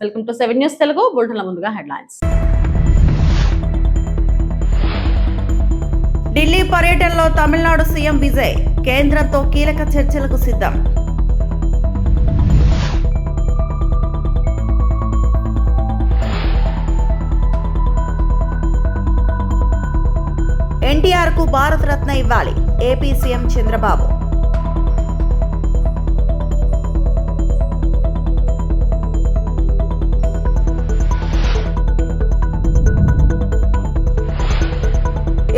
Welcome to 7 news Telugu. బులెటిన్ల ముందుగా headlines. Delhi పర్యటనలో తమిళనాడు సీఎం విజయ్ కేంద్రంతో కీలక చర్చలకు సిద్ధం. ఎన్టీఆర్ కు భారతరత్న ఇవ్వాలి ఏపీ సీఎం చంద్రబాబు.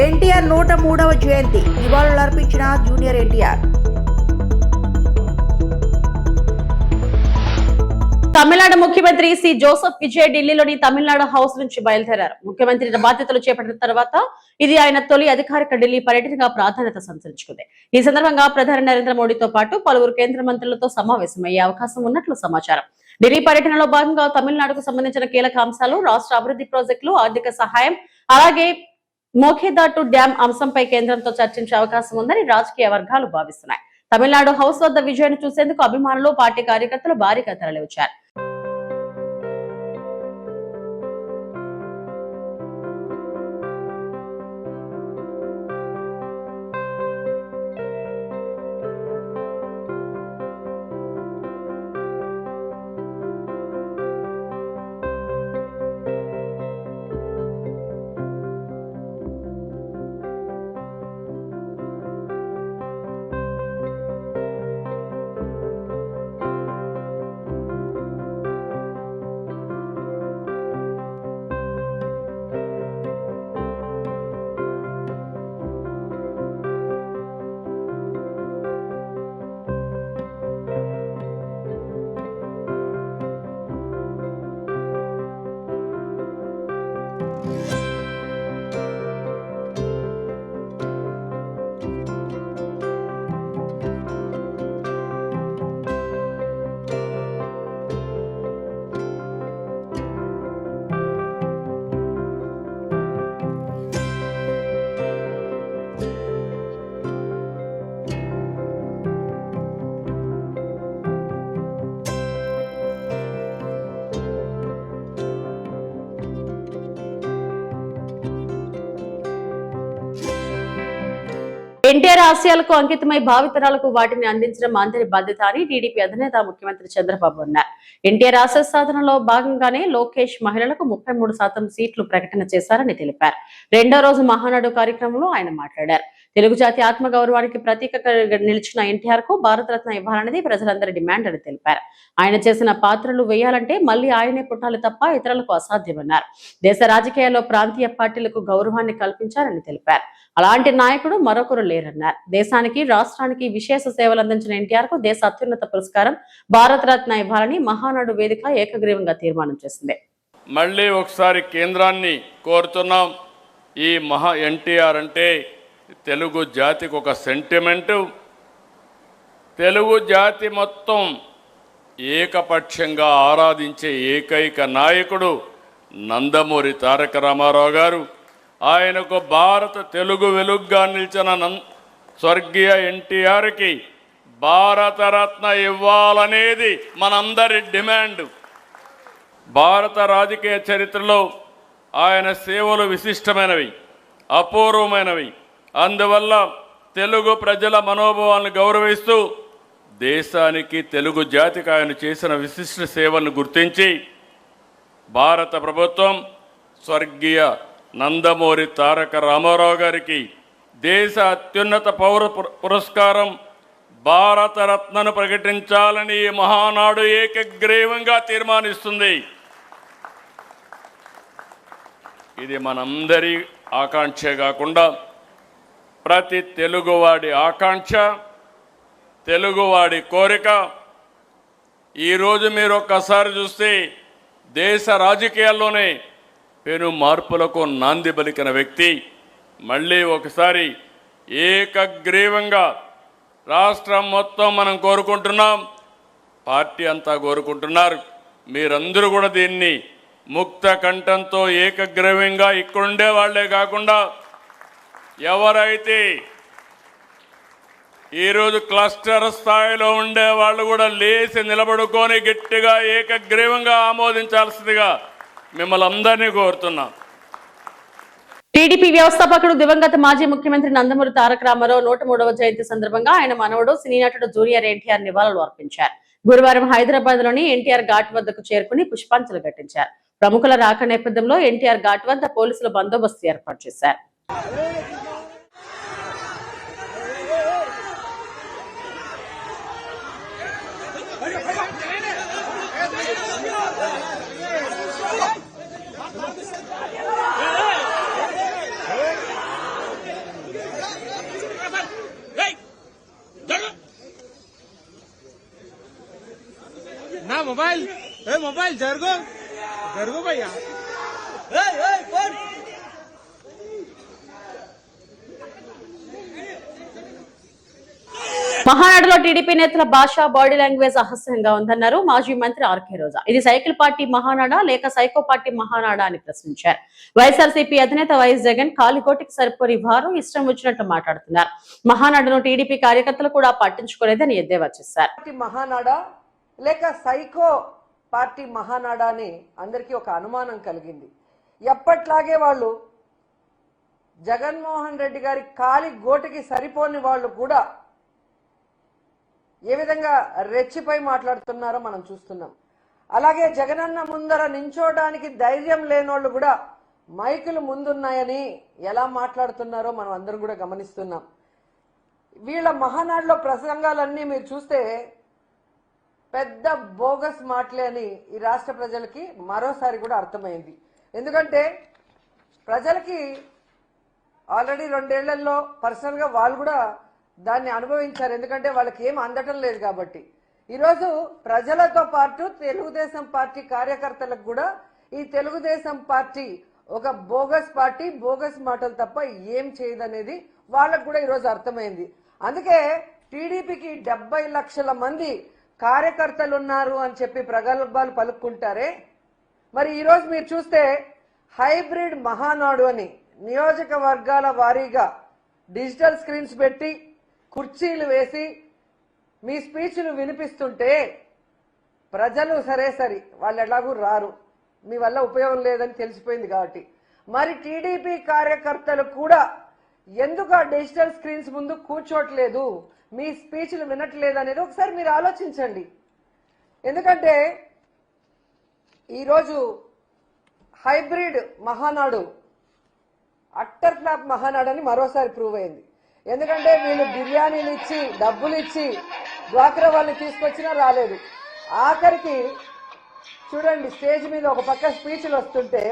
ఎన్టీఆర్ 103వ జయంతి నివాళులర్పించిన జూనియర్ ఎన్టీఆర్. తమిళనాడు ముఖ్యమంత్రి సి జోసెఫ్ విజయ్ ఢిల్లీలోని తమిళనాడు హౌస్ నుంచి బయలుదేరారు. ముఖ్యమంత్రి బాధ్యతలు చేపట్టిన తర్వాత ఇది ఆయన తొలి అధికారిక ఢిల్లీ పర్యటనగా ప్రాధాన్యత సంతరించుకుంది. ఈ సందర్భంగా ప్రధాని నరేంద్ర మోడీతో పాటు పలువురు కేంద్ర మంత్రులతో సమావేశమయ్యే అవకాశం ఉన్నట్లు సమాచారం. ఢిల్లీ పర్యటనలో భాగంగా తమిళనాడుకు సంబంధించిన కీలక అంశాలు, రాష్ట్ర అభివృద్ధి ప్రాజెక్టులు, ఆర్థిక సహాయం, అలాగే మోఖేదాటు డ్యాం అంశంపై కేంద్రంతో చర్చించే అవకాశం ఉందని రాజకీయ వర్గాలు భావిస్తున్నాయి. తమిళనాడు హౌస్ వద్ద విజయ్ను చూసేందుకు అభిమానులు, పార్టీ కార్యకర్తలు భారీగా తరలివచ్చారు. ఎన్టీఆర్ ఆశయాలకు అంకితమై భావితరాలకు వాటిని అందించడం అందరి బాధ్యత అని టీడీపీ అధినేత ముఖ్యమంత్రి చంద్రబాబు అన్నారు. ఎన్టీఆర్ ఆశయ సాధనలో భాగంగానే లోకేష్ మహిళలకు 33% సీట్లు ప్రకటన చేశారని తెలిపారు. రెండో రోజు మహానాడు కార్యక్రమంలో ఆయన మాట్లాడారు. తెలుగు జాతి ఆత్మగౌరవానికి ప్రతీకగా నిలిచిన ఎన్టీఆర్ కు భారతరత్న ఇవ్వాలనేది ప్రజలందరి డిమాండ్ అని తెలిపారు. ఆయన చేసిన పాత్రలు వేయాలంటే మళ్లీ ఆయనే పుట్టాలి తప్ప ఇతరులకు అసాధ్యమన్నారు. దేశ రాజకీయాల్లో ప్రాంతీయ పార్టీలకు గౌరవాన్ని కల్పించారని తెలిపారు. అలాంటి నాయకుడు మరొకరు లేరన్నారు. దేశానికి, రాష్ట్రానికి విశేష సేవలు అందించిన ఎన్టీఆర్ కు దేశ అత్యున్నత పురస్కారం భారతరత్న ఇవ్వాలని మహానాడు వేదిక ఏకగ్రీవంగా తీర్మానం చేసింది. మళ్ళీ ఒకసారి కేంద్రాన్ని కోరుతున్నాం. ఈ ఎన్టీఆర్ అంటే తెలుగు జాతికి ఒక సెంటిమెంటు. తెలుగు జాతి మొత్తం ఏకపక్షంగా ఆరాధించే ఏకైక నాయకుడు నందమూరి తారక రామారావు గారు. ఆయనకు భారత తెలుగు వెలుగుగా నిలిచిన స్వర్గీయ ఎన్టీఆర్కి భారతరత్న ఇవ్వాలనేది మనందరి డిమాండ్. భారత రాజకీయ చరిత్రలో ఆయన సేవలు విశిష్టమైనవి, అపూర్వమైనవి. అందువల్ల తెలుగు ప్రజల మనోభావాలను గౌరవిస్తూ దేశానికి, తెలుగు జాతికి ఆయన చేసిన విశిష్ట సేవలను గుర్తించి భారత ప్రభుత్వం స్వర్గీయ నందమూరి తారక రామారావు గారికి దేశ అత్యున్నత పౌర పురస్కారం భారతరత్నను ప్రకటించాలని ఈ మహానాడు ఏకగ్రీవంగా తీర్మానిస్తుంది. ఇది మనందరి ఆకాంక్షే కాకుండా ప్రతి తెలుగువాడి ఆకాంక్ష, తెలుగువాడి కోరిక. ఈరోజు మీరు ఒక్కసారి చూస్తే దేశ రాజకీయాల్లోనే పెను మార్పులకు నాంది పలికిన వ్యక్తి మళ్ళీ ఒకసారి ఏకగ్రీవంగా రాష్ట్రం మొత్తం మనం కోరుకుంటున్నాం, పార్టీ అంతా కోరుకుంటున్నారు. మీరందరూ కూడా దీన్ని ముక్త కంఠంతో ఏకగ్రీవంగా ఇక్కడుండే వాళ్లే కాకుండా ఎవరైతే ఈరోజు క్లస్టర్ స్థాయిలో ఉండే వాళ్ళు కూడా లేచి నిలబడుకొని గట్టిగా ఏకగ్రీవంగా ఆమోదించాల్సిందిగా మిమ్మల్ని అందరినీ కోరుతున్నాం. టీడీపీ వ్యవస్థాపకుడు దివంగత మాజీ ముఖ్యమంత్రి నందమూరి తారక రామారావు 103వ జయంతి సందర్భంగా ఆయన మనవడు సినీ నటుడు జూనియర్ ఎన్టీఆర్ నివాళులు అర్పించారు. గురువారం హైదరాబాద్ లోని ఎన్టీఆర్ ఘాట్ వద్దకు చేరుకుని పుష్పాంజలి ఘటించారు. ప్రముఖుల రాక నేపథ్యంలో ఎన్టీఆర్ ఘాట్ వద్ద పోలీసుల బందోబస్తు ఏర్పాటు చేశారు. ना मोबाइल मोबाइल जरगो जरगो भैया మహానాడులో టీడీపీ నేతల భాష బాడీ లాంగ్వేజ్ అహస్యంగా ఉందన్నారు మాజీ మంత్రి ఆర్కే రోజా. ఇది సైకిల్ పార్టీ మహానాడా లేక సైకో పార్టీ మహానాడా అని ప్రశ్నించారు. వైఎస్ఆర్సీపీ అధినేత వైఎస్ జగన్ కాలికోటికి సరిపోని వారు ఇష్టం వచ్చినట్టు మాట్లాడుతున్నారు. మహానాడును టీడీపీ కార్యకర్తలు కూడా పట్టించుకోలేదని ఎద్దేవా చేశారు. మహానాడా లేక సైకో పార్టీ మహానాడా అని అందరికీ ఒక అనుమానం కలిగింది. ఎప్పట్లాగే వాళ్ళు జగన్మోహన్ రెడ్డి గారి కాలి గోటికి సరిపోని వాళ్ళు కూడా ఏ విధంగా రెచ్చిపై మాట్లాడుతున్నారో మనం చూస్తున్నాం. అలాగే జగనన్న ముందర నించోడానికి ధైర్యం లేనోళ్ళు కూడా మైకులు ముందున్నాయని ఎలా మాట్లాడుతున్నారో మనం అందరం కూడా గమనిస్తున్నాం. వీళ్ళ మహానాడులో ప్రసంగాలన్నీ మీరు చూస్తే పెద్ద బోగస్ మాటలే అని ఈ రాష్ట్ర ప్రజలకి మరోసారి కూడా అర్థమైంది. ఎందుకంటే ప్రజలకి ఆల్రెడీ 2 ఏళ్లలో పర్సనల్గా వాళ్ళు కూడా దాన్ని అనుభవించారు. ఎందుకంటే వాళ్ళకి ఏం అందటం లేదు కాబట్టి. ఈరోజు ప్రజలతో పాటు తెలుగుదేశం పార్టీ కార్యకర్తలకు కూడా ఈ తెలుగుదేశం పార్టీ ఒక బోగస్ పార్టీ, బోగస్ మాటలు తప్ప ఏం చేయదనేది వాళ్ళకు కూడా ఈరోజు అర్థమైంది. అందుకే టీడీపీకి 70 లక్షల మంది కార్యకర్తలు ఉన్నారు అని చెప్పి ప్రగల్భాలు పలుకుంటారే, మరి ఈరోజు మీరు చూస్తే హైబ్రిడ్ మహానాడు అని నియోజకవర్గాల వారీగా డిజిటల్ స్క్రీన్స్ పెట్టి కుర్చీలు వేసి మీ స్పీచ్లు వినిపిస్తుంటే ప్రజలు సరే వాళ్ళు ఎలాగూ రారు, మీ వల్ల ఉపయోగం లేదని తెలిసిపోయింది కాబట్టి మరి టీడీపీ కార్యకర్తలు కూడా ఎందుకు ఆ డిజిటల్ స్క్రీన్స్ ముందు కూర్చోట్లేదు, మీ స్పీచ్లు వినట్లేదు అనేది ఒకసారి మీరు ఆలోచించండి. ఎందుకంటే ఈరోజు hybrid Mahanadu utter flop Mahanadu అని మరోసారి ప్రూవ్ అయింది. ఎందుకంటే వీళ్ళు బిర్యానీలు ఇచ్చి డబ్బులు ఇచ్చి డ్వాక్రా వాళ్ళని తీసుకొచ్చినా రాలేదు. ఆఖరికి చూడండి, స్టేజ్ మీద ఒక పక్క స్పీచ్లు వస్తుంటే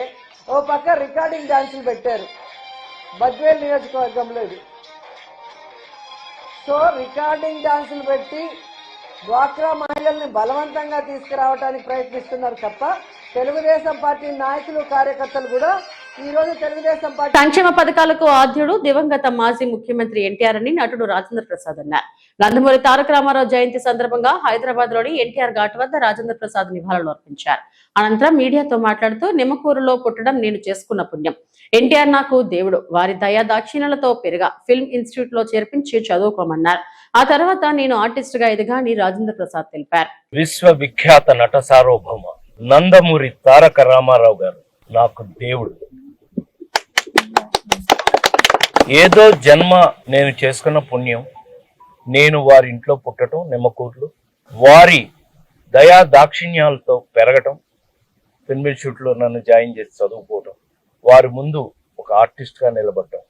ఓ పక్క రికార్డింగ్ డాన్సులు పెట్టారు. బద్వేల్ నియోజకవర్గంలో ఇది. సో రికార్డింగ్ డాన్సులు పెట్టి డ్వాక్రా మహిళల్ని బలవంతంగా తీసుకురావడానికి ప్రయత్నిస్తున్నారు తప్ప తెలుగుదేశం పార్టీ నాయకులు కార్యకర్తలు కూడా ఈ రోజు తెలుగుదేశం పార్టీ సంక్షేమ పథకాలకు ఆద్యుడు దివంగత మాజీ ముఖ్యమంత్రి ఎన్టీఆర్ అని నటుడు రాజేంద్ర ప్రసాద్ అన్నారు. నందమూరి తారక రామారావు జయంతి సందర్భంగా హైదరాబాద్ లోని ఎన్టీఆర్ ఘాట్ వద్ద రాజేంద్ర ప్రసాద్ నివాళులు అర్పించారు. అనంతరం మీడియాతో మాట్లాడుతూ నిమ్మకూరులో పుట్టడం నేను చేసుకున్న పుణ్యం, ఎన్టీఆర్ నాకు దేవుడు, వారి దయా దాక్షిణ్యాలతో పెరిగా ఫిల్మ్ ఇన్స్టిట్యూట్ లో చేర్పించి చదువుకోమన్నారు. ఆ తర్వాత నేను ఆర్టిస్ట్ గా ఎదిగా అని రాజేంద్ర ప్రసాద్ తెలిపారు. విశ్వవిఖ్యాత నట సార్వభౌమ నందమూరి తారక రామారావు గారు నాకు దేవుడు. ఏదో జన్మ నేను చేసుకున్న పుణ్యం, నేను వారి ఇంట్లో పుట్టడం, నిమ్మకూరులో వారి దయా దాక్షిణ్యాలతో పెరగటం, ఫిల్మ్ ఇన్స్టిట్యూట్లో నన్ను జాయిన్ చేసి చదువుకోవటం, వారి ముందు ఒక ఆర్టిస్ట్ గా నిలబడటం,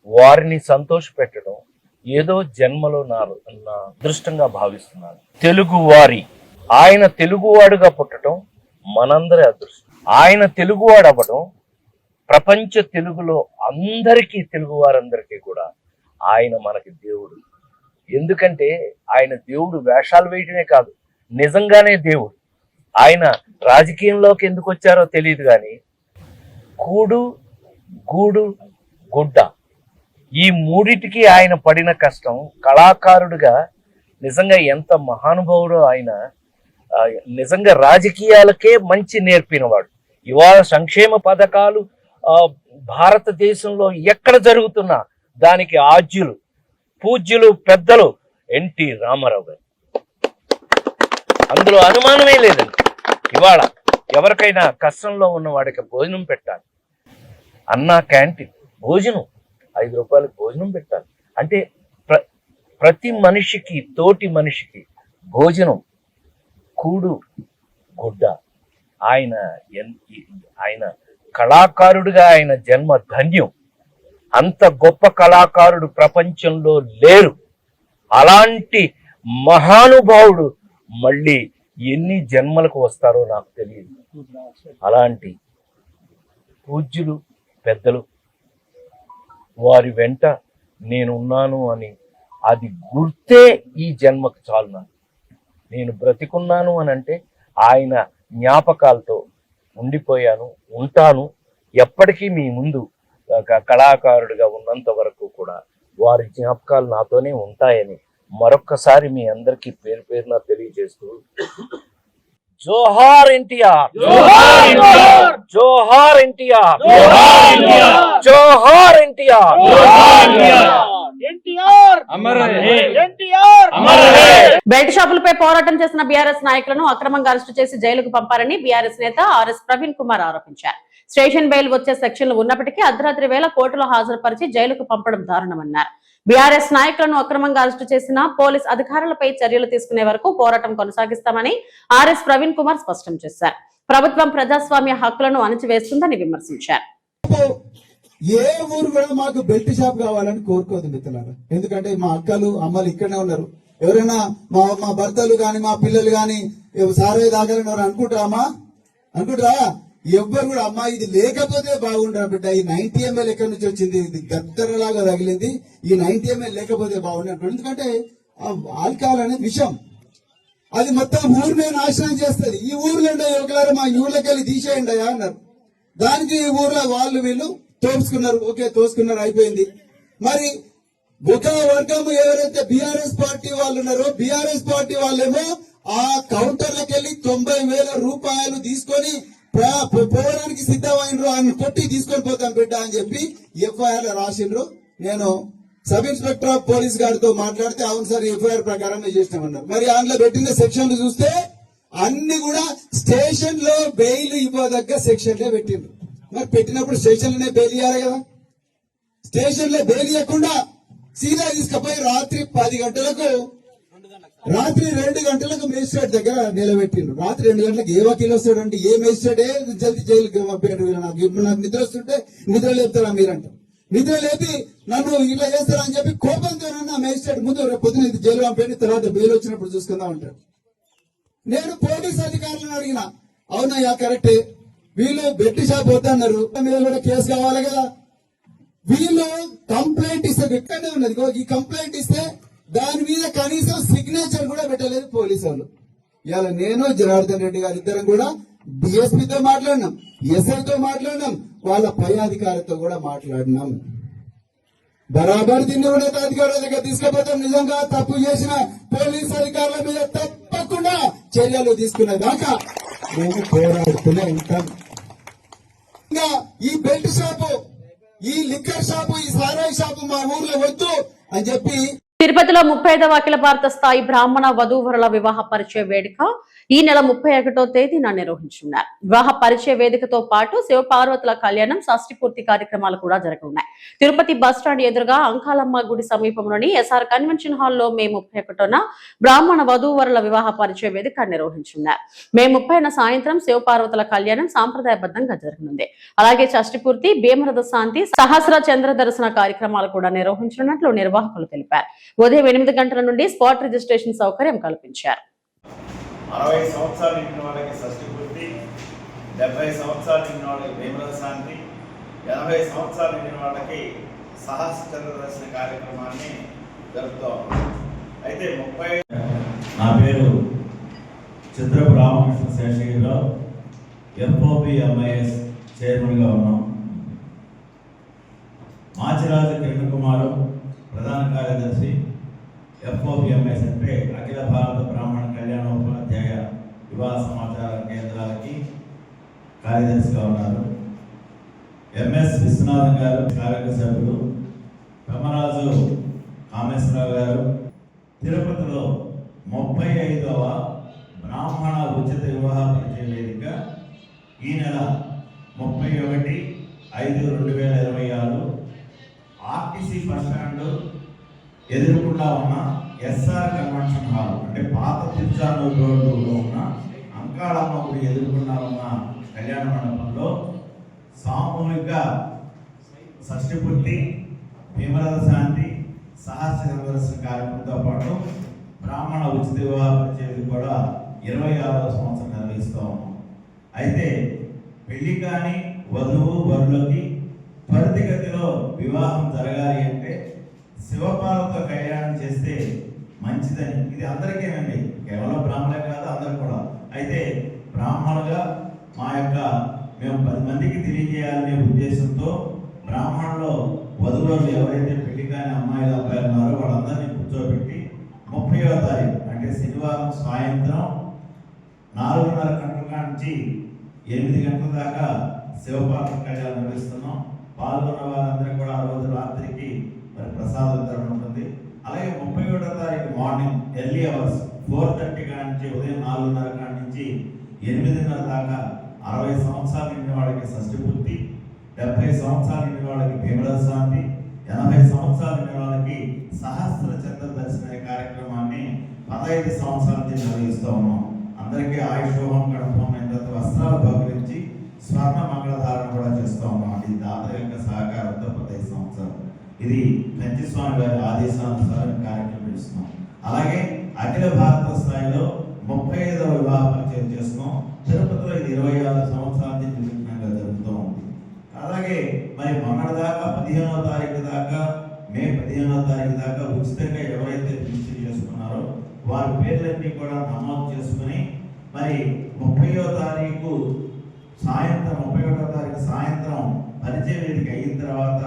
వారిని సంతోష పెట్టడం ఏదో జన్మలో నా అదృష్టంగా భావిస్తున్నాను. తెలుగువారి ఆయన తెలుగువాడుగా పుట్టడం మనందరి అదృష్టం. ఆయన తెలుగువాడు అవ్వడం ప్రపంచ తెలుగులో అందరికీ, తెలుగు వారందరికీ కూడా ఆయన మనకి దేవుడు. ఎందుకంటే ఆయన దేవుడు వేషాలు వేయటమే కాదు, నిజంగానే దేవుడు. ఆయన రాజకీయంలోకి ఎందుకు వచ్చారో తెలియదు కానీ కూడు గూడు గుడ్డ ఈ మూడిటికి ఆయన పడిన కష్టం, కళాకారుడిగా నిజంగా ఎంత మహానుభావుడో ఆయన. నిజంగా రాజకీయాలకే మంచి నేర్పినవాడు. ఇవాళ సంక్షేమ పథకాలు భారతదేశంలో ఎక్కడ జరుగుతున్నా దానికి ఆద్యులు పూజ్యులు పెద్దలు ఎన్టీ రామారావు గారు. అందులో అనుమానమే లేదండి. ఇవాళ ఎవరికైనా కష్టంలో ఉన్న వాడికి భోజనం పెట్టాలి, అన్నా క్యాంటీన్ భోజనం 5 రూపాయలకు భోజనం పెట్టాలి అంటే ప్రతి మనిషికి, తోటి మనిషికి భోజనం, కూడు, గుడ్డ. ఆయన కళాకారుడిగా ఆయన జన్మ ధన్యం. అంత గొప్ప కళాకారుడు ప్రపంచంలో లేరు. అలాంటి మహానుభావుడు మళ్ళీ ఎన్ని జన్మలకు వస్తారో నాకు తెలియదు. అలాంటి పూజ్యులు పెద్దలు వారి వెంట నేనున్నాను అని అది గుర్తే ఈ జన్మకు చాలు. నేను బ్రతికున్నాను అని అంటే ఆయన జ్ఞాపకాలతో ఉండిపోయాను, ఉంటాను. ఎప్పటికీ మీ ముందు కళాకారుడిగా ఉన్నంత వరకు కూడా వారి జ్ఞాపకాలు నాతోనే ఉంటాయని మరొక్కసారి మీ అందరికీ పేరు పేరున తెలియజేస్తూ, జోహార్ ఎన్టీఆర్, జోహార్ ఎన్టీఆర్, జోహార్ ఎన్టీఆర్. బెల్ట్ షాపులపై పోరాటం చేసిన బీఆర్ఎస్ నాయకులను అక్రమంగా అరెస్టు చేసి జైలుకు పంపారని బీఆర్ఎస్ నేత ఆర్ఎస్ ప్రవీణ్ కుమార్ ఆరోపించారు. స్టేషన్ బెయిల్ వచ్చే సెక్షన్లు ఉన్నప్పటికీ అర్ధరాత్రి వేళ కోర్టులో హాజరుపరిచి జైలుకు పంపడం దారుణమన్నారు. బీఆర్ఎస్ నాయకులను అక్రమంగా అరెస్టు చేసిన పోలీస్ అధికారులపై చర్యలు తీసుకునే వరకు పోరాటం కొనసాగిస్తామని ఆర్ఎస్ ప్రవీణ్ కుమార్ స్పష్టం చేశారు. ప్రభుత్వం ప్రజాస్వామ్య హక్కులను అణచివేస్తుందని విమర్శించారు. ఏ ఊరు కూడా మాకు బెల్ట్ షాప్ కావాలని కోరుకోదు మిత్రులారా. ఎందుకంటే మా అక్కలు అమ్మలు ఇక్కడనే ఉన్నారు. ఎవరైనా మా భర్తలు గాని మా పిల్లలు గాని సారయ్య దాకాలని ఎవరు అనుకుంటారా? ఎవ్వరు కూడా అమ్మా ఇది లేకపోతే బాగుండరా బిడ్డ, ఈ 90 ml ఎక్కడి నుంచి వచ్చింది, ఇది గద్దరలాగా తగిలింది, ఈ 90 ml లేకపోతే బాగుండే. ఎందుకంటే ఆల్కహాల్ అనేది విషం, అది మొత్తం ఊరినే నాశనం చేస్తుంది. ఈ ఊర్లో ఒకలారు మా ఊర్లోకి వెళ్ళి తీసేయండి అన్నారు. దానికి ఈ ఊర్లో వాళ్ళు వీళ్ళు తోసుకున్నారు. ఓకే, తోసుకున్నారు, అయిపోయింది. మరి ఒక వర్గం ఎవరైతే బీఆర్ఎస్ పార్టీ వాళ్ళు ఉన్నారో, బీఆర్ఎస్ పార్టీ వాళ్ళేమో ఆ కౌంటర్లకు వెళ్ళి 90,000 రూపాయలు తీసుకొని పోవడానికి సిద్ధమైనరు. ఆయన కొట్టి తీసుకొని పోతాం బిడ్డ అని చెప్పి ఎఫ్ఐఆర్ రాసిండ్రు. నేను సబ్ ఇన్స్పెక్టర్ ఆఫ్ పోలీస్ గారితో మాట్లాడితే అవును సార్ ఎఫ్ఐఆర్ ప్రకారం చేసినామన్నారు. మరి అందులో పెట్టిన సెక్షన్లు చూస్తే అన్ని కూడా స్టేషన్ లో బెయిల్ ఇవ్వదగ్గ సెక్షన్లే పెట్టిండ్రు. మరి పెట్టినప్పుడు స్టేషన్లోనే బెయిల్ ఇవ్వాలి కదా. స్టేషన్ లో బెయిల్ ఇవ్వకుండా సీదా తీసుకుపోయి రాత్రి 2 గంటలకు మేజిస్ట్రేట్ దగ్గర నిలబెట్టిండ్రు. రాత్రి 2 గంటలకు ఏ వకీలు వస్తాడంటే, ఏ మేజిస్ట్రేటే జల్దీ జైలుకి పంపాడు. నాకు నిద్ర వస్తుంటే నిద్ర లేపుతారా మీరంట. నిద్ర లేపి నన్ను ఇలా చేస్తారా అని చెప్పి కోపంతో మేజిస్ట్రేట్ ముందు రేపు పొద్దున జైలు పంపండి, తర్వాత బెయిల్ వచ్చినప్పుడు చూసుకుందాం అంటాడు. నేను పోలీస్ అధికారులను అడిగిన, అవునయ్యా కరెక్టే, వీళ్ళు బెట్టి షాప్ వద్దన్నారు, మీద కూడా కేసు కావాలి కదా. వీళ్ళు కంప్లైంట్ ఇస్తే ఎక్కడనే ఉన్నది, ఈ కంప్లైంట్ ఇస్తే దాని మీద కనీసం సిగ్నేచర్ కూడా పెట్టలేదు పోలీసు వాళ్ళు. ఇవాళ నేను జనార్దన్ రెడ్డి గారు ఇద్దరం కూడా డిఎస్పీతో మాట్లాడినాం, ఎస్ఐతో మాట్లాడినాం, వాళ్ళ పై అధికారితో కూడా మాట్లాడినాం. బరాబర్ దీన్ని ఉన్నతాధికారుల దగ్గర తీసుకుపోతాం. నిజంగా తప్పు చేసిన పోలీస్ అధికారుల మీద తప్పకుండా చర్యలు తీసుకునే దాకా మేము పోరాడుతూనే ఉంటాం. ఇంకా ఈ బెల్ట్ షాపు, ఈ లిక్కర్ షాపు, ఈ సారాయి షాపు మా ఊర్లో వద్దు అని చెప్పి తిరుపతిలో 35వ అఖిల భారత స్థాయి బ్రాహ్మణ వధూవరుల వివాహ పరిచయ వేడుక ఈ నెల 31వ తేదీన నిర్వహించున్నారు. వివాహ పరిచయ వేదికతో పాటు శివపార్వతుల కళ్యాణం, షష్ఠి పూర్తి కార్యక్రమాలు కూడా జరగనున్నాయి. తిరుపతి బస్టాండ్ ఎదురుగా అంకాలమ్మ గుడి సమీపంలోని ఎస్ఆర్ కన్వెన్షన్ హాల్లో మే 31న బ్రాహ్మణ వధూవరుల వివాహ పరిచయ వేదిక నిర్వహించున్నారు. మే 30న సాయంత్రం శివపార్వతుల కళ్యాణం సాంప్రదాయబద్ధంగా జరగనుంది. అలాగే షష్ఠి పూర్తి, భీమరథ శాంతి, సహస్ర చంద్ర దర్శన కార్యక్రమాలు కూడా నిర్వహించనున్నట్లు నిర్వాహకులు తెలిపారు. ఉదయం 8 గంటల నుండి స్పాట్ రిజిస్ట్రేషన్ సౌకర్యం కల్పించారు. 60 సంవత్సరాలు నిండిన వాళ్ళకి షష్ఠి పూర్తి, 70 సంవత్సరాలు నిండిన వాళ్ళకి భీమరథ శాంతి, 80 సంవత్సరాలు నిండిన వాళ్ళకి సహస్ర చంద్ర దర్శన కార్యక్రమాన్ని జరుపుతాం. అయితే నా పేరు చిత్రపు రామకృష్ణ శేషగిరిరావు, ఎఫ్ఓపి ఎంఐఎస్ చైర్మన్గా ఉన్నాం. మాచిరాజు కిరణ్ కుమార్ ప్రధాన కార్యదర్శి, ఎఫ్ఓపిఎంఎస్ అంటే అఖిల భారత బ్రాహ్మణ కళ్యాణోపాధ్యాయ వివాహ సమాచార కేంద్రాలకి కార్యదర్శిగా ఉన్నారు. ఎంఎస్ విశ్వనాథన్ గారు కార్యక సభ్యులు, పెమ్మరాజు కామేశ్వరరావు గారు తిరుపతిలో 35వ బ్రాహ్మణ ఉచిత వివాహ పరిచయ వేదిక ఈ నెల 31/5/2026 ఆర్టీసీ బస్ స్టాండ్ ఎదురుకుండా ఉన్న ఎస్ఆర్ కన్వెన్షన్ హాల్ అంటే పాత తిరుచానూరు రోడ్డులో ఉన్న అంకాళమ్మ గుడి ఎదురుకుండా ఉన్న కళ్యాణ మండపంలో సామూహిక షష్ఠి పూర్తి, భీమరథ శాంతి, సహస్ర దర్శన కార్యక్రమంతో పాటు బ్రాహ్మణ ఉచిత వివాహ పరిచయం కూడా 26వ సంవత్సరం నిర్వహిస్తూ ఉన్నాం. అయితే పెళ్లి కాని వధువు వరులకి త్వరితగతిలో వివాహం జరగాలి అంటే శివపార్వత కళ్యాణం చేస్తే మంచిదని, ఇది అందరికేనండి, కేవలం బ్రాహ్మణులే కాదు అందరు కూడా. అయితే బ్రాహ్మణులుగా మేము 10 మందికి తెలియజేయాలనే ఉద్దేశంతో బ్రాహ్మణులో వధువులు ఎవరైతే పెళ్లి కాని అమ్మాయిలు అబ్బాయిలు ఉన్నారో వాళ్ళందరినీ కూర్చోబెట్టి 30వ తారీఖు అంటే శనివారం సాయంత్రం 4:30 గంటల నుంచి 8 గంటల దాకా శివపార్వత కళ్యాణం నిర్వహిస్తున్నాం. పాల్గొన్న వారందరికీ కూడా ఆ రోజు రాత్రికి మరి ప్రసాద వితరణ ఉంటుంది. అలాగే 31వ తారీఖు మార్నింగ్ ఎర్లీ అవర్స్ 4:30 కాడ నుంచి ఉదయం 4:30 కాడ నుంచి 8:30 దాకా 60 సంవత్సరాలు నిండిన వాళ్ళకి షష్ఠి పూర్తి, 70 సంవత్సరాలు నిండిన వాళ్ళకి భీమరథ శాంతి, 80 సంవత్సరాలు నిండిన వాళ్ళకి సహస్ర చంద్ర దర్శన కార్యక్రమాన్ని 15 సంవత్సరాల నుంచి నిర్వహిస్తూ ఉన్నాం. అందరికీ ఆయుషోహం గడపమైన తర్వాత వస్త్రాలు బహుకరించి స్వర్ణ మంగళధారణ కూడా చేస్తూ ఉన్నాం. ఇది దాతల యొక్క సహకారంతో 15 సంవత్సరాలు. ఇది కంచి స్వామి గారి ఆదేశానుసారం కార్యక్రమం చేస్తున్నాం. అలాగే అఖిల భారత స్థాయిలో 35వ వివాహ పరిచయం చేస్తున్నాం. తిరుపతిలో ఇది 26 సంవత్సరాల నుంచి నిర్విఘ్నంగా జరుగుతూ ఉంది. అలాగే మరి మొన్నటిదాకా 15వ తారీఖు దాకా మే 15వ తారీఖు దాకా ఉచితంగా ఎవరైతే రిజిస్టర్ చేసుకున్నారో వారి పేర్లన్నీ కూడా నమోదు చేసుకుని మరి 30వ తారీఖు సాయంత్రం పరిచయ వేదిక అయిన తర్వాత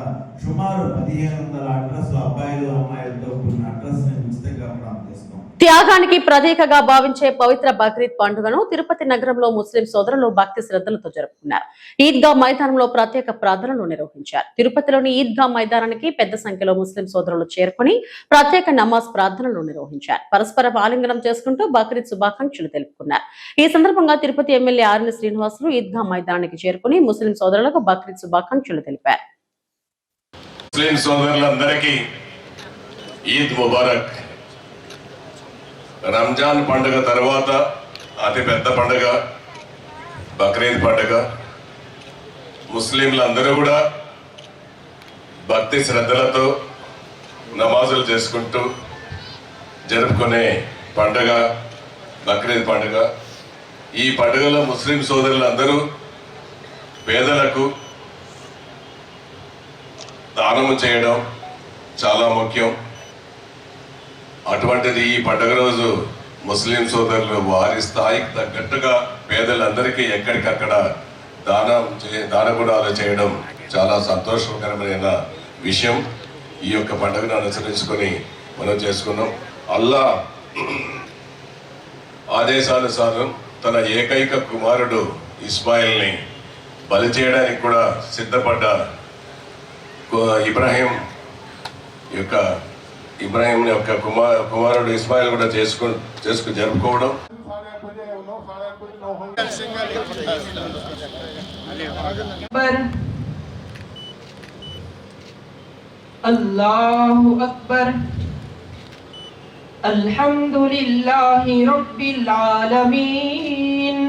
సుమారు 1500 అడ్రస్లు అబ్బాయిలు అమ్మాయిలతో కూడిన అడ్రస్ ఉచితంగా ప్రారంభం చేస్తాం. త్యాగానికి ప్రతీకగా భావించే పవిత్ర బక్రీద్ పండుగను తిరుపతి నగరంలో ముస్లిం సోదరులు భక్తి శ్రద్ధలతో జరుపుకున్నారు. ఈద్గా మైదానంలో ప్రత్యేక ప్రార్థనలు నిర్వహించారు. తిరుపతిలోని ఈద్గా మైదానానికి పెద్ద సంఖ్యలో ముస్లిం సోదరులు చేరుకుని ప్రత్యేక నమాజ్ ప్రార్థనలు నిర్వహించారు. పరస్పర ఆలింగనం చేసుకుంటూ బక్రీద్ శుభాకాంక్షలు తెలుపుకున్నారు. ఈ సందర్భంగా తిరుపతి ఎమ్మెల్యే ఆర్ఎన్ శ్రీనివాసులు ఈద్గా మైదానానికి చేరుకుని ముస్లిం సోదరులకు బక్రీద్ శుభాకాంక్షలు తెలిపారు. ముస్లిం సోదరులందరికీ ఈద్ ముబారక్. రంజాన్ పండుగ తర్వాత అతి పెద్ద పండుగ బక్రీద్ పండుగ. ముస్లింలందరూ కూడా భక్తి శ్రద్ధలతో నమాజులు చేసుకుంటూ జరుపుకునే పండుగ బక్రీద్ పండుగ. ఈ పండుగలో ముస్లిం సోదరులందరూ పేదలకు దానము చేయడం చాలా ముఖ్యం. అటువంటిది ఈ పండుగ రోజు ముస్లిం సోదరులు వారి స్థాయికి తగ్గట్టుగా పేదలందరికీ ఎక్కడికక్కడ దానగుణాలు చేయడం చాలా సంతోషకరమైన విషయం. ఈ యొక్క పండుగను అనుసరించుకొని మనం చేసుకున్నాం. అల్లా ఆదేశానుసారం తన ఏకైక కుమారుడు ఇస్మాయిల్ని బలి చేయడానికి కూడా సిద్ధపడ్డ ఇబ్రాహీం యొక్క కుమారుడు ఇస్మాయిల్ కూడా చేసుకుని జరుపుకోవడం. అల్లాహు అక్బర్. అల్హమ్దులిల్లాహి రబ్బిల్ ఆలమీన్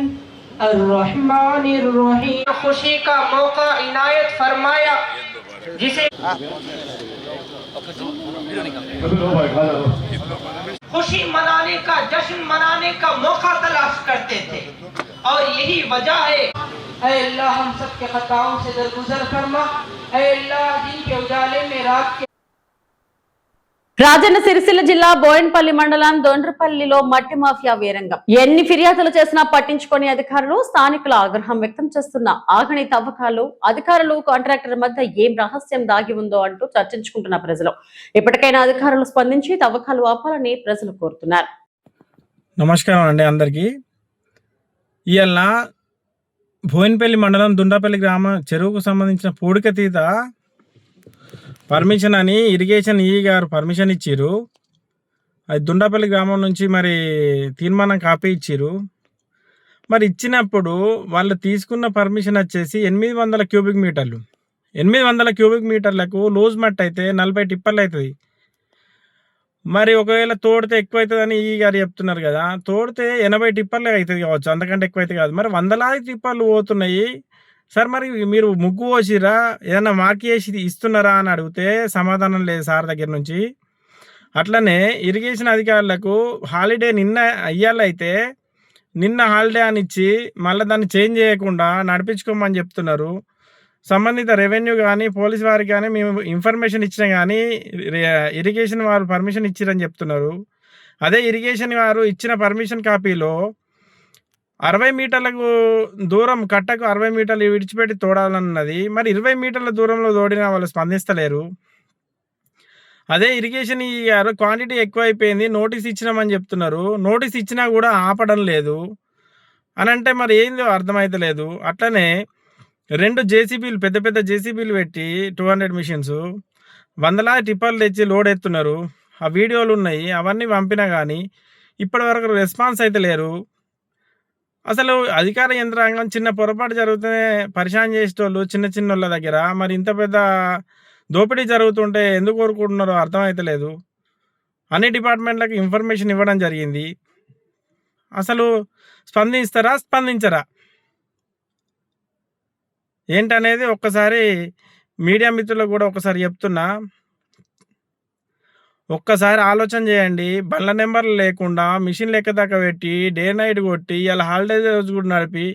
अर्रहमानिर रहीम. खुशी का मौका इनायत फरमाया जिसे खुशी मनाने का जश्न मनाने का मौका तलाश करते थे और यही वजह है. ऐ अल्लाह हम सब के खताओं से दरगुजर फरमा. ऐ अल्लाह दिन के उजाले में रात के. రాజన్న సిరిసిల్ల జిల్లా బోయన్పల్లి మండలం దొండ్రపల్లిలో మట్టి మాఫియా వీరంగం. ఎన్ని ఫిర్యాదులు చేసినా పట్టించుకోని అధికారులు, స్థానికుల ఆగ్రహం వ్యక్తం చేస్తున్న ఆగని తవ్వకాలు, అధికారులు కాంట్రాక్టర్ మధ్య ఏం రహస్యం దాగి ఉందో అంటూ చర్చించుకుంటున్న ప్రజలు. ఇప్పటికైనా అధికారులు స్పందించి తవ్వకాలు ఆపాలని ప్రజలు కోరుతున్నారు. నమస్కారం అండి అందరికీ. ఇవాళ బోయన్పల్లి మండలం దుండపల్లి గ్రామ చెరువుకు సంబంధించిన పూడికతీత పర్మిషన్ అని ఇరిగేషన్ ఈ గారు పర్మిషన్ ఇచ్చిర్రు. అది దుండపల్లి గ్రామం నుంచి మరి తీర్మానం కాపీ ఇచ్చిర్రు. మరి ఇచ్చినప్పుడు వాళ్ళు తీసుకున్న పర్మిషన్ వచ్చేసి 800 క్యూబిక్ మీటర్లు. 800 క్యూబిక్ మీటర్లకు లూజ్ మట్ అయితే 40 టిప్పర్లు అవుతుంది. మరి ఒకవేళ తోడితే ఎక్కువ అవుతుందని ఈ గారు చెప్తున్నారు కదా, తోడితే 80 టిప్పర్లు అవుతుంది కావచ్చు, అంతకంటే ఎక్కువ అయితే కాదు. మరి 100 టిప్పర్లు పోతున్నాయి సార్, మరి మీరు ముగ్గు పోసిరా, ఏదైనా మార్క్ చేసి ఇస్తున్నారా అని అడిగితే సమాధానం లేదు సార్ దగ్గర నుంచి. అట్లనే ఇరిగేషన్ అధికారులకు హాలిడే నిన్న అయ్యాలైతే నిన్న హాలిడే అని ఇచ్చి మళ్ళీ దాన్ని చేంజ్ చేయకుండా నడిపించుకోమని చెప్తున్నారు. సంబంధిత రెవెన్యూ కానీ పోలీస్ వారికి కానీ మేము ఇన్ఫర్మేషన్ ఇచ్చినా కానీ ఇరిగేషన్ వారు పర్మిషన్ ఇచ్చిరని చెప్తున్నారు. అదే ఇరిగేషన్ వారు ఇచ్చిన పర్మిషన్ కాపీలో 60 మీటర్లకు దూరం కట్టకు 60 మీటర్లు విడిచిపెట్టి తోడాలన్నది. మరి 20 మీటర్ల దూరంలో తోడినా వాళ్ళు స్పందిస్తలేరు. అదే ఇరిగేషన్ ఈ గారు క్వాంటిటీ ఎక్కువైపోయింది నోటీస్ ఇచ్చినామని చెప్తున్నారు. నోటీస్ ఇచ్చినా కూడా ఆపడం లేదు అని అంటే మరి ఏందో అర్థమైతలేదు. అట్లనే 2 జేసీబీలు పెద్ద పెద్ద జేసీబీలు పెట్టి 200 మిషన్స్ 100 టిప్పర్లు తెచ్చి లోడ్ ఎత్తున్నారు. ఆ వీడియోలు ఉన్నాయి, అవన్నీ పంపినా కానీ ఇప్పటి వరకు రెస్పాన్స్ అయితే లేరు. అసలు అధికార యంత్రాంగం చిన్న పొరపాటు జరిగితేనే పరిశాన్ చేసేటోళ్ళు చిన్న చిన్న వాళ్ళ దగ్గర మరి ఇంత పెద్ద దోపిడీ జరుగుతుంటే ఎందుకు కోరుకుంటున్నారో అర్థమైతలేదు. అన్ని డిపార్ట్మెంట్లకు ఇన్ఫర్మేషన్ ఇవ్వడం జరిగింది. అసలు స్పందిస్తారా స్పందించరా ఏంటనేది ఒక్కసారి మీడియా మిత్రులకు కూడా ఒకసారి చెప్తున్నా, ఒక్కసారి ఆలోచన చేయండి. బండ్ల నెంబర్లు లేకుండా మిషన్ లెక్క దాకా పెట్టి డే నైట్ కొట్టి ఇలా హాలిడే రోజు కూడా నడిపి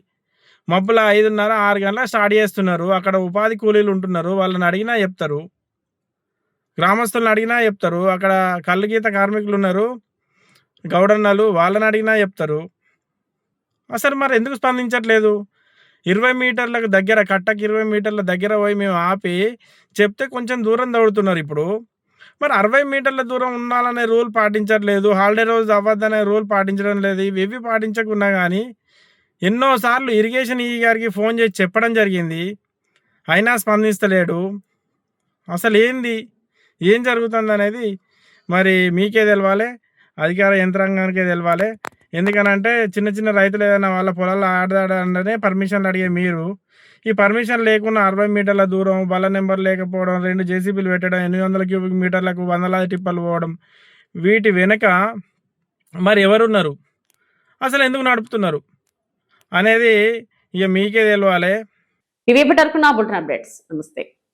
మబ్బుల 5:30 6 గంటలకు స్టార్ట్ చేస్తున్నారు. అక్కడ ఉపాధి కూలీలు ఉంటున్నారు, వాళ్ళని అడిగినా చెప్తారు, గ్రామస్తులను అడిగినా చెప్తారు. అక్కడ కళ్ళు గీత కార్మికులు ఉన్నారు, గౌడన్నలు, వాళ్ళని అడిగినా చెప్తారు. అసలు మరి ఎందుకు స్పందించట్లేదు? 20 మీటర్లకు దగ్గర కట్టకి 20 మీటర్ల దగ్గర పోయి మేము ఆపి చెప్తే కొంచెం దూరం దౌడుతున్నారు. ఇప్పుడు మరి 60 మీటర్ల దూరం ఉండాలనే రూల్ పాటించట్లేదు, హాలిడే రోజు అవ్వద్దనే రూల్ పాటించడం లేదు. ఇవి పాటించకున్నా కానీ ఎన్నోసార్లు ఇరిగేషన్ ఈ గారికి ఫోన్ చేసి చెప్పడం జరిగింది, అయినా స్పందిస్తలేడు. అసలు ఏం జరుగుతుంది అనేది మరి మీకే తెలవాలి, అధికార యంత్రాంగానికే తెలవాలి. ఎందుకనంటే చిన్న చిన్న రైతులు ఏదైనా వాళ్ళ పొలాల్లో ఆడదాడనే పర్మిషన్లు అడిగే మీరు ఈ పర్మిషన్ లేకుండా 60 మీటర్ల దూరం, బల్ల నెంబర్ లేకపోవడం, 2 జేసీబీలు పెట్టడం, 800 క్యూబిక్ మీటర్లకు 100 టిప్పర్లు పోవడం, వీటి వెనుక మరి ఎవరున్నారు, అసలు ఎందుకు నడుపుతున్నారు అనేది ఇక మీకే తెలవాలి. ఇవి ఇప్పటివరకు నా బులెటిన్ అప్డేట్స్. నమస్తే.